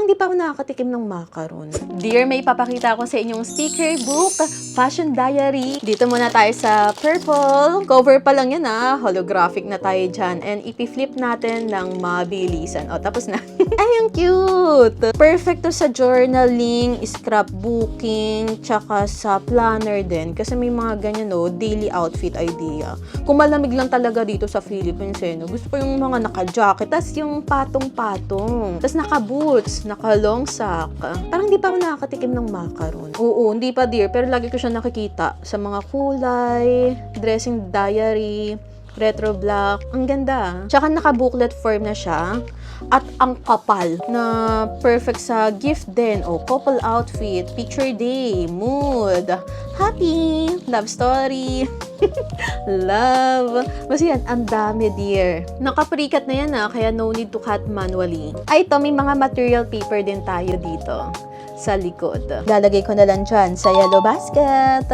Parang hindi pa ako nakakatikim ng macaron. Dear, may papakita ako sa inyong sticker book, fashion diary. Dito muna tayo sa purple. Cover pa lang yan holographic na tayo dyan. And ipi-flip natin ng mabilisan. O, tapos na. Ay, ang cute! Perfect to sa journaling, scrapbooking, tsaka sa planner din. Kasi may mga ganyan, daily outfit idea. Kung malamig lang talaga dito sa Philippines, gusto ko yung mga naka-jacket, tas yung patong-patong, tas naka-boots, naka-long sock. Parang hindi pa ako nakakatikim ng macaron. Oo, hindi pa dear, pero lagi ko siya nakikita sa mga kulay, dressing diary, retro black. Ang ganda. Tsaka naka-booklet form na siya. At ang kapal na perfect sa gift din. O, couple outfit, picture day, mood, happy, love story, love. Basta yan, ang dami dear. Naka-precut na yan kaya no need to cut manually. Ay, ito, may mga material paper din tayo dito sa likod. Lalagay ko na lang dyan sa yellow basket.